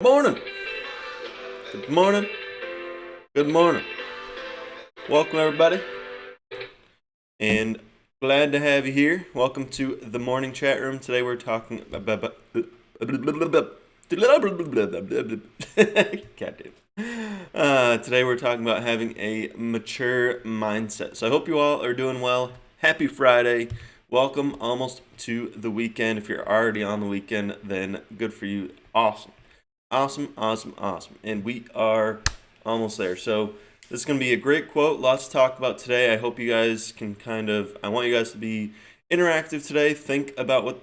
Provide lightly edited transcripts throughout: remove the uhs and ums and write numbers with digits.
Morning. Good morning. Good morning. Welcome everybody, and glad to have you here. Welcome to the morning chat room. Today we're talking about. Today we're talking about having a mature mindset. So I hope you all are doing well. Happy Friday. Welcome almost to the weekend. If you're already on the weekend, then good for you. Awesome. Awesome, awesome, awesome. And we are almost there. So this is going to be a great quote. Lots to talk about today. I hope you guys can I want you guys to be interactive today. Think about what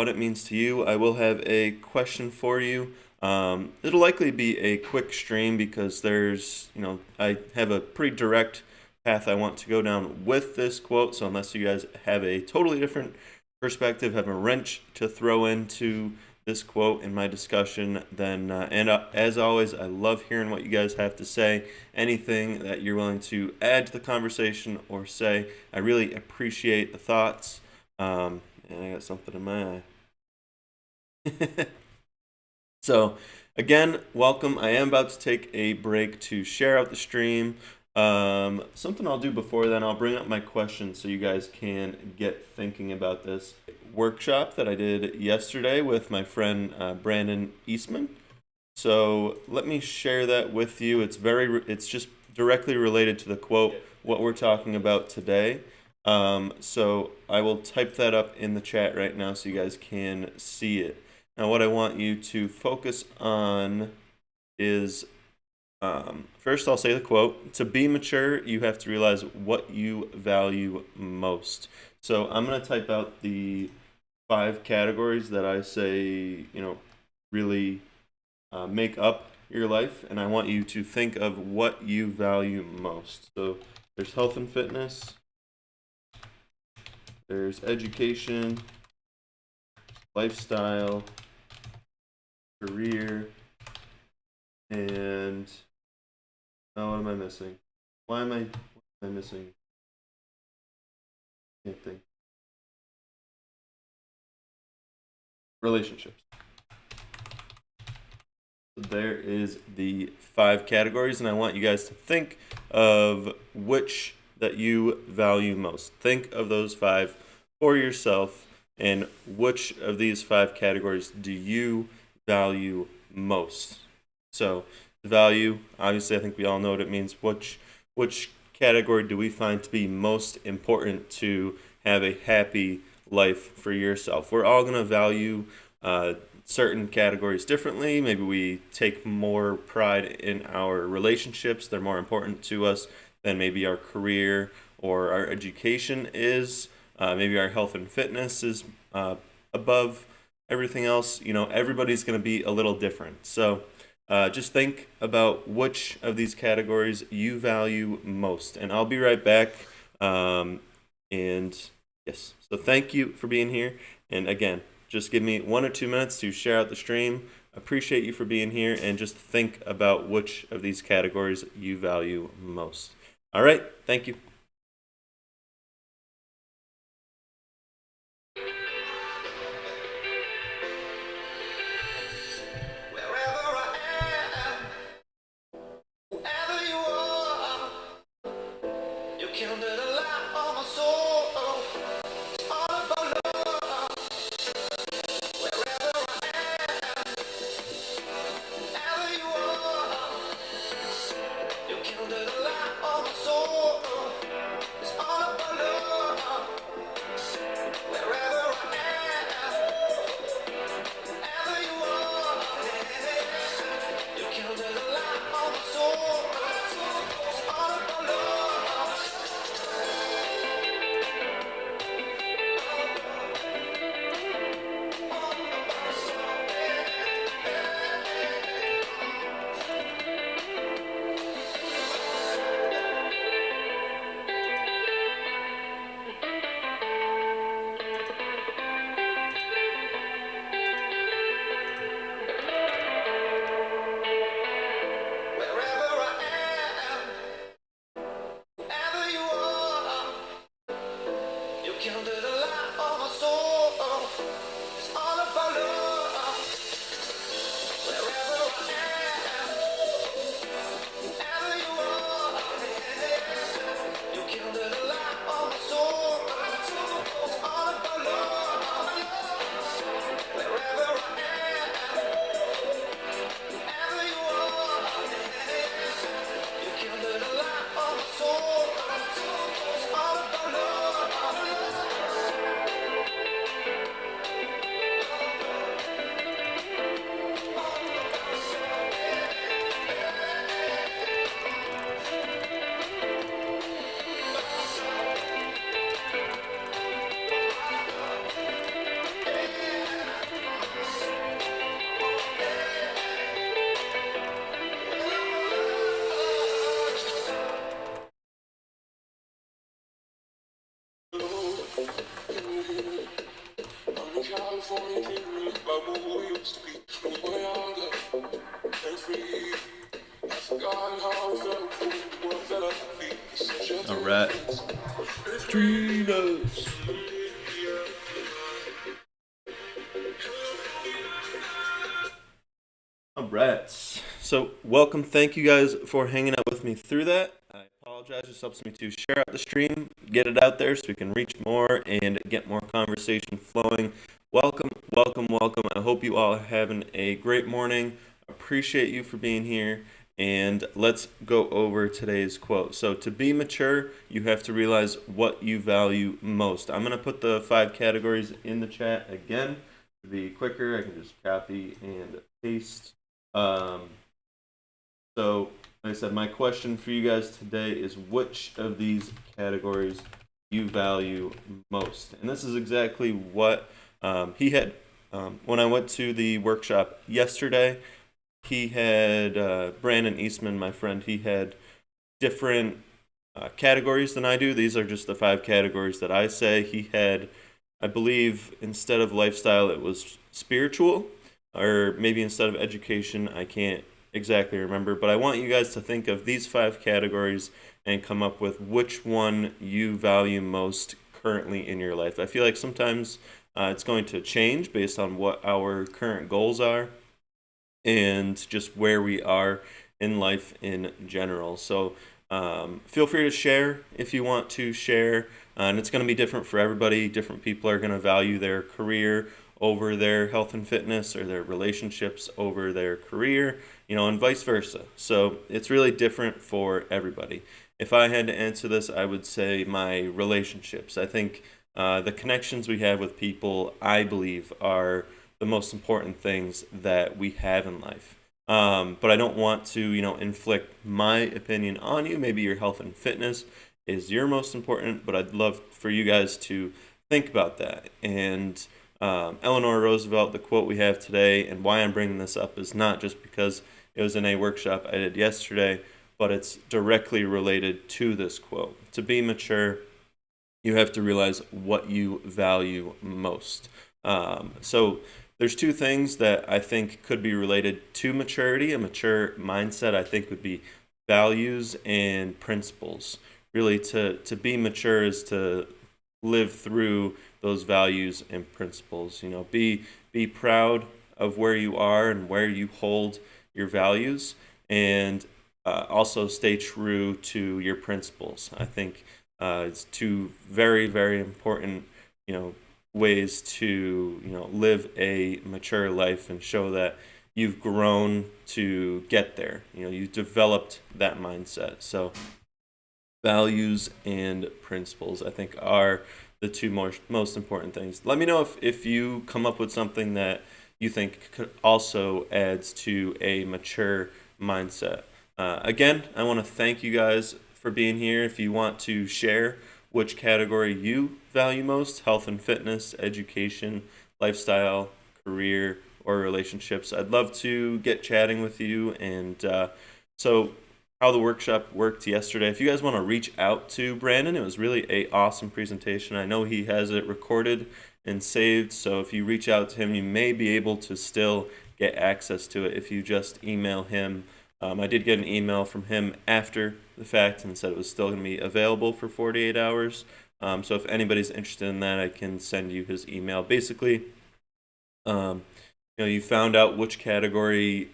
it means to you. I will have a question for you. It'll likely be a quick stream because I have a pretty direct path I want to go down with this quote. So unless you guys have a totally different perspective, have a wrench to throw into this quote in my discussion, then as always, I love hearing what you guys have to say. Anything that you're willing to add to the conversation or say, I really appreciate the thoughts. And I got something in my eye. So again, welcome. I am about to take a break to share out the stream. Something I'll do before then, I'll bring up my questions so you guys can get thinking about this workshop that I did yesterday with my friend Brandon Eastman. So let me share that with you. It's just directly related to the quote, what we're talking about today. So I will type that up in the chat right now so you guys can see it. Now what I want you to focus on is first, I'll say the quote. To be mature, you have to realize what you value most. So I'm going to type out the 5 categories that I say, really make up your life. And I want you to think of what you value most. So there's health and fitness. There's education, lifestyle, career, and what am I missing? Why am I missing? Can't think. Relationships. There is the 5 categories, and I want you guys to think of which that you value most. Think of those 5 for yourself, and which of these 5 categories do you value most? So value, obviously, I think we all know what it means. Which category do we find to be most important to have a happy life for yourself? We're all going to value certain categories differently. Maybe we take more pride in our relationships. They're more important to us than maybe our career or our education is. Maybe our health and fitness is above everything else. Everybody's going to be a little different. So just think about which of these categories you value most. And I'll be right back. And yes, so thank you for being here. And again, just give me 1 or 2 minutes to share out the stream. Appreciate you for being here, and just think about which of these categories you value most. All right, thank you. All right. Trinos. All right. So, welcome. Thank you guys for hanging out with me through that. I apologize. This helps me to share out the stream, get it out there so we can reach more and get more conversation flowing. Welcome, welcome, welcome. I hope you all are having a great morning. Appreciate you for being here. And let's go over today's quote. So, to be mature, you have to realize what you value most. I'm going to put the 5 categories in the chat again. To be quicker, I can just copy and paste. Um, so, like I said, my question for you guys today is which of these categories you value most? And this is exactly what he had when I went to the workshop yesterday. He had Brandon Eastman, my friend, he had different categories than I do. These are just the 5 categories that I say. He had, I believe, instead of lifestyle, it was spiritual, or maybe instead of education, I can't exactly remember. But I want you guys to think of these 5 categories and come up with which one you value most currently in your life. I feel like sometimes it's going to change based on what our current goals are and just where we are in life in general. So feel free to share if you want to share. And it's going to be different for everybody. Different people are going to value their career over their health and fitness, or their relationships over their career, and vice versa. So it's really different for everybody. If I had to answer this, I would say my relationships. I think the connections we have with people, I believe, are the most important things that we have in life. But I don't want to, inflict my opinion on you. Maybe your health and fitness is your most important, but I'd love for you guys to think about that. And Eleanor Roosevelt, the quote we have today, and why I'm bringing this up is not just because it was in a workshop I did yesterday, but it's directly related to this quote. To be mature, you have to realize what you value most. So there's 2 things that I think could be related to maturity. A mature mindset, I think, would be values and principles. Really, to be mature is to live through those values and principles. Be proud of where you are and where you hold your values, and also stay true to your principles. I think it's 2 very, very important, ways to live a mature life and show that you've grown to get there. You've developed that mindset. So values and principles, I think, are the 2 most important things. Let me know if you come up with something that you think could also adds to a mature mindset. Again, I want to thank you guys for being here. If you want to share which category you value most, health and fitness, education, lifestyle, career, or relationships, I'd love to get chatting with you. And so how the workshop worked yesterday, if you guys want to reach out to Brandon, it was really a awesome presentation. I know he has it recorded and saved, so if you reach out to him, you may be able to still get access to it if you just email him. I did get an email from him after the fact and said it was still going to be available for 48 hours. So if anybody's interested in that, I can send you his email. Basically, you found out which category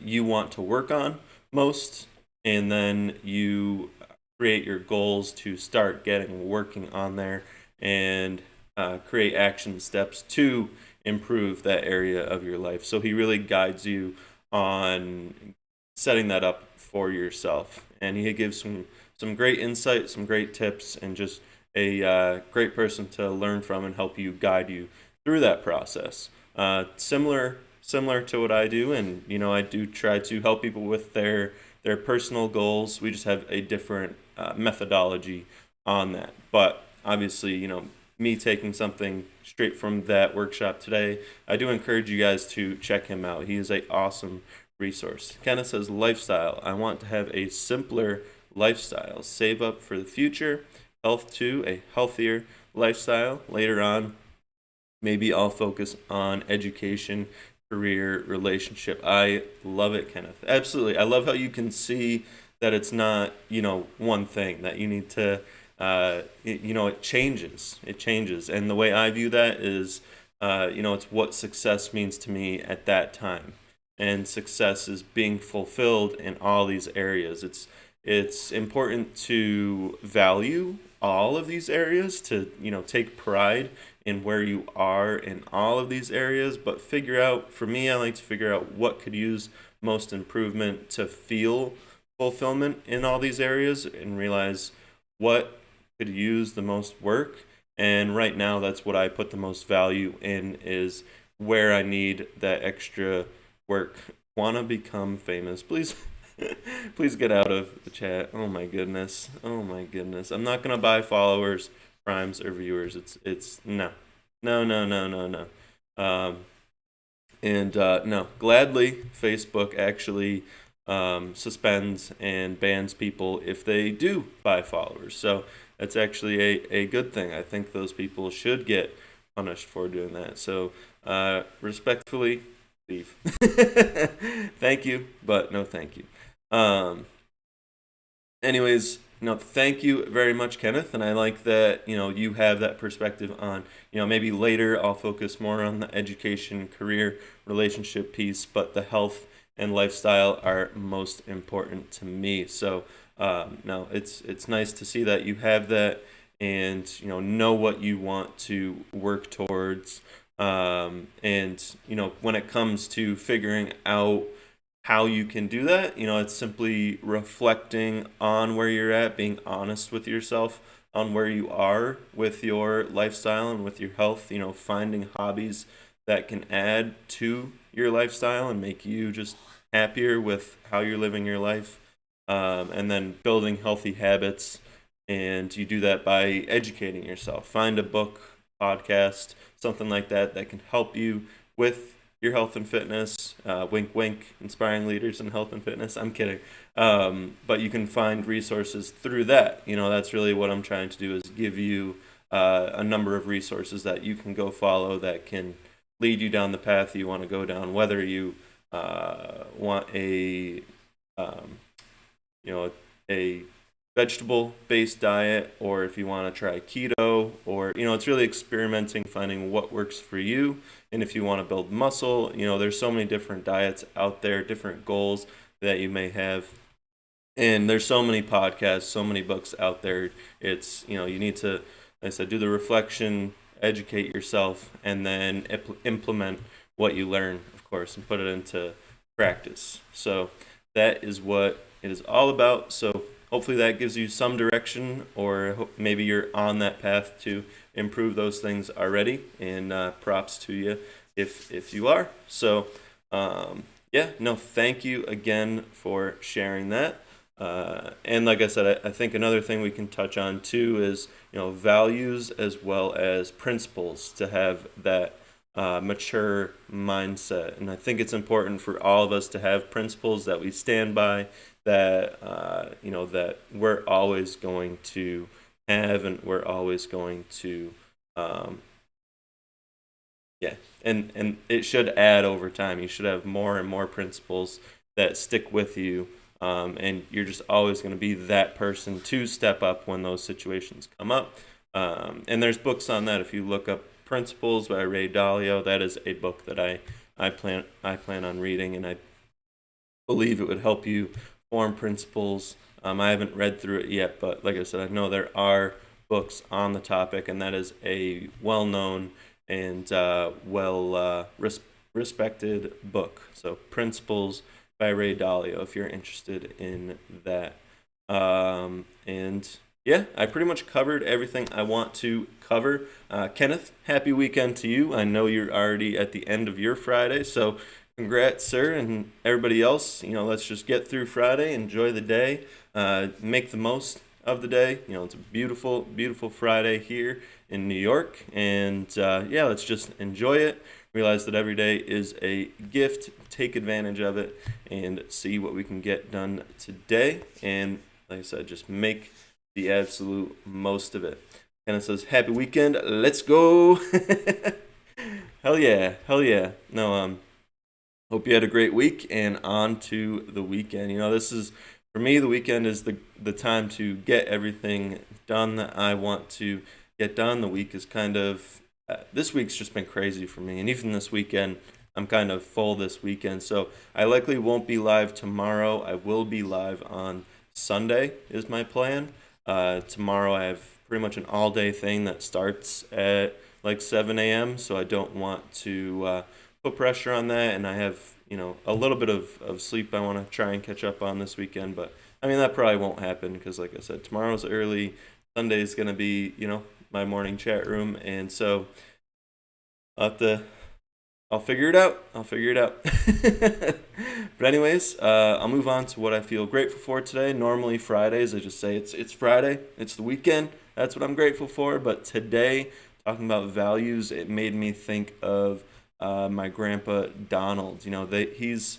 you want to work on most, and then you create your goals to start working on there, and create action steps to improve that area of your life. So he really guides you on setting that up for yourself, and he gives some great insight, some great tips, and just a great person to learn from and help you, guide you through that process. Similar to what I do, and I do try to help people with their personal goals. We just have a different methodology on that. But obviously, me taking something straight from that workshop today, I do encourage you guys to check him out. He is an awesome resource. Kenneth says, lifestyle. I want to have a simpler lifestyle. Save up for the future. Health too, a healthier lifestyle. Later on, maybe I'll focus on education, career, relationship. I love it, Kenneth. Absolutely. I love how you can see that it's not, one thing that you need to, it changes. It changes. And the way I view that is, it's what success means to me at that time. And success is being fulfilled in all these areas. It's important to value all of these areas, to take pride in where you are in all of these areas, but figure out, for me, I like to figure out what could use most improvement to feel fulfillment in all these areas and realize what could use the most work. And right now, that's what I put the most value in, is where I need that extra work. Wanna become famous? Please, please get out of the chat. Oh my goodness. Oh my goodness. I'm not gonna buy followers, primes, or viewers. It's no, no, no, no, no, no. And no, gladly, Facebook actually suspends and bans people if they do buy followers. So that's actually a good thing. I think those people should get punished for doing that. So respectfully, leave. Thank you, but no thank you. Anyways, thank you very much, Kenneth. And I like that, you have that perspective on, maybe later I'll focus more on the education, career, relationship piece, but the health and lifestyle are most important to me. So, no, it's nice to see that you have that and, know what you want to work towards. And, when it comes to figuring out how you can do that, it's simply reflecting on where you're at, being honest with yourself on where you are with your lifestyle and with your health, finding hobbies that can add to your lifestyle and make you just happier with how you're living your life. And then building healthy habits. And you do that by educating yourself. Find a book, podcast, something like that that can help you with your health and fitness. Wink, wink, inspiring leaders in health and fitness. I'm kidding. But you can find resources through that. That's really what I'm trying to do, is give you a number of resources that you can go follow that can lead you down the path you want to go down, whether you want a vegetable-based diet, or if you want to try keto, or it's really experimenting, finding what works for you. And if you want to build muscle, there's so many different diets out there, different goals that you may have, and there's so many podcasts, so many books out there. It's you need to, like I said, do the reflection, educate yourself, and then implement what you learn, of course, and put it into practice. So that is what it is all about. So hopefully that gives you some direction, or maybe you're on that path to improve those things already. And props to you if you are. So thank you again for sharing that. And like I said, I think another thing we can touch on too is values as well as principles, to have that mature mindset. And I think it's important for all of us to have principles that we stand by, that that we're always going to have, and we're always going to and it should add over time. You should have more and more principles that stick with you, and you're just always going to be that person to step up when those situations come up. And there's books on that. If you look up Principles by Ray Dalio, that is a book that I plan on reading, and I believe it would help you form principles. I haven't read through it yet, but like I said, I know there are books on the topic, and that is a well-known and respected book. So Principles by Ray Dalio, if you're interested in that. And yeah, I pretty much covered everything I want to cover. Kenneth, happy weekend to you. I know you're already at the end of your Friday, so congrats, sir, and everybody else. Let's just get through Friday, enjoy the day, make the most of the day. It's a beautiful, beautiful Friday here in New York, and let's just enjoy it. Realize that every day is a gift. Take advantage of it and see what we can get done today. And like I said, just make the absolute most of it. And it says, happy weekend. Let's go. Hell yeah. Hell yeah. No, Hope you had a great week, and on to the weekend. This is, for me, the weekend is the time to get everything done that I want to get done. The week is this week's just been crazy for me, and even this weekend, I'm kind of full this weekend. So I likely won't be live tomorrow. I will be live on Sunday, is my plan. Tomorrow I have pretty much an all-day thing that starts at like 7 a.m., so I don't want to put pressure on that, and I have, a little bit of sleep I want to try and catch up on this weekend, but I mean, that probably won't happen because, like I said, tomorrow's early. Sunday's going to be, my morning chat room, and so I'll have to, I'll figure it out. I'll figure it out. But anyways, I'll move on to what I feel grateful for today. Normally Fridays, I just say it's Friday, it's the weekend. That's what I'm grateful for. But today, talking about values, it made me think of my grandpa Donald. He's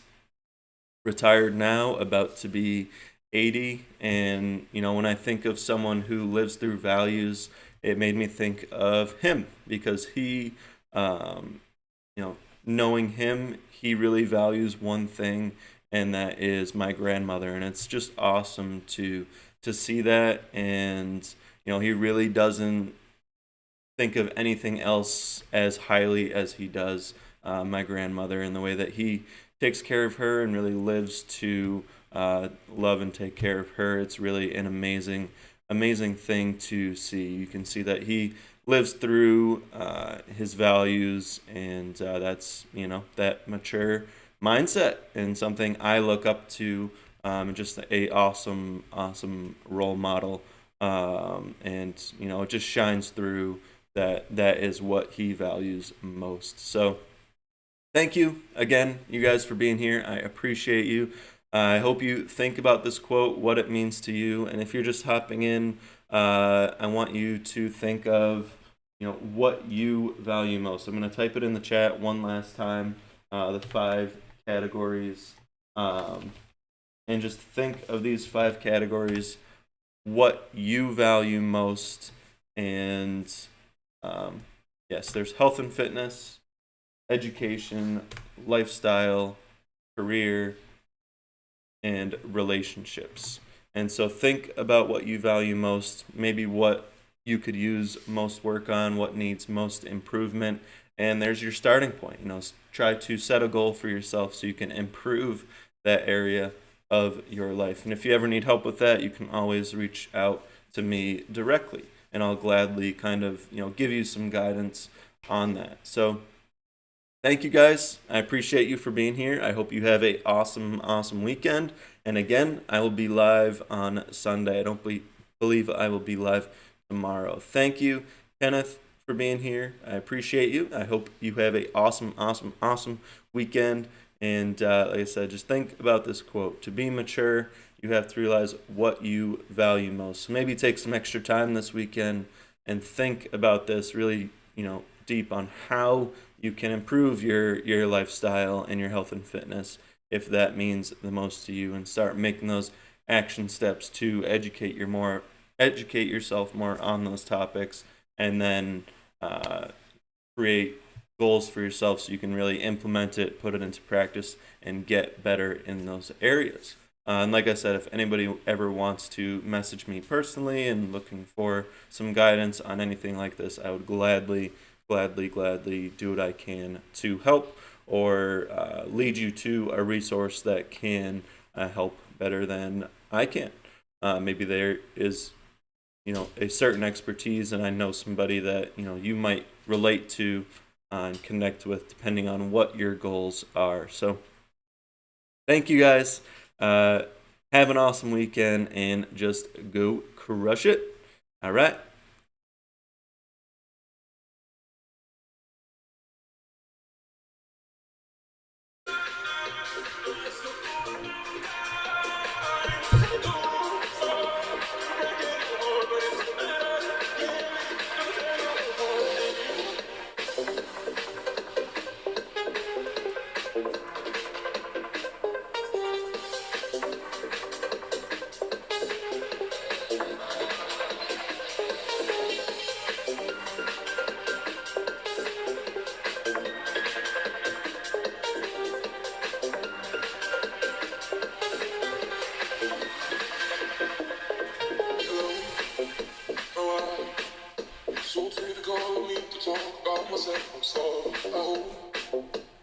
retired now, about to be 80, and when I think of someone who lives through values, it made me think of him because he, knowing him, he really values one thing, and that is my grandmother, and it's just awesome to see that, and he really doesn't think of anything else as highly as he does my grandmother, and the way that he takes care of her and really lives to love and take care of her. It's really an amazing thing to see. You can see that he lives through his values, and that's that mature mindset, and something I look up to, just a awesome role model, and it just shines through that is what he values most. So thank you again, you guys, for being here. I appreciate you. I hope you think about this quote, what it means to you, and if you're just hopping in, I want you to think of what you value most. I'm going to type it in the chat one last time, the 5 categories, and just think of these 5 categories, what you value most. And yes, there's health and fitness, education, lifestyle, career, and relationships. And so think about what you value most, maybe what you could use most work on, what needs most improvement, and there's your starting point. Try to set a goal for yourself so you can improve that area of your life. And if you ever need help with that, you can always reach out to me directly, and I'll gladly kind of give you some guidance on that. So thank you guys. I appreciate you for being here. I hope you have a awesome weekend. And again, I will be live on Sunday. I don't believe I will be live tomorrow. Thank you, Kenneth, for being here. I appreciate you. I hope you have a awesome weekend. And like I said, just think about this quote. To be mature, you have to realize what you value most. So maybe take some extra time this weekend and think about this really, deep on how you can improve your lifestyle and your health and fitness, if that means the most to you, and start making those action steps to educate yourself more on those topics, and then create goals for yourself so you can really implement it, put it into practice, and get better in those areas. And like I said, if anybody ever wants to message me personally and looking for some guidance on anything like this, I would gladly do what I can to help, or lead you to a resource that can help better than I can. Maybe there is a certain expertise, and I know somebody that you might relate to and connect with, depending on what your goals are. So thank you guys. Have an awesome weekend, and just go crush it. All right. So typical of me to talk about myself. I'm sorry. I hope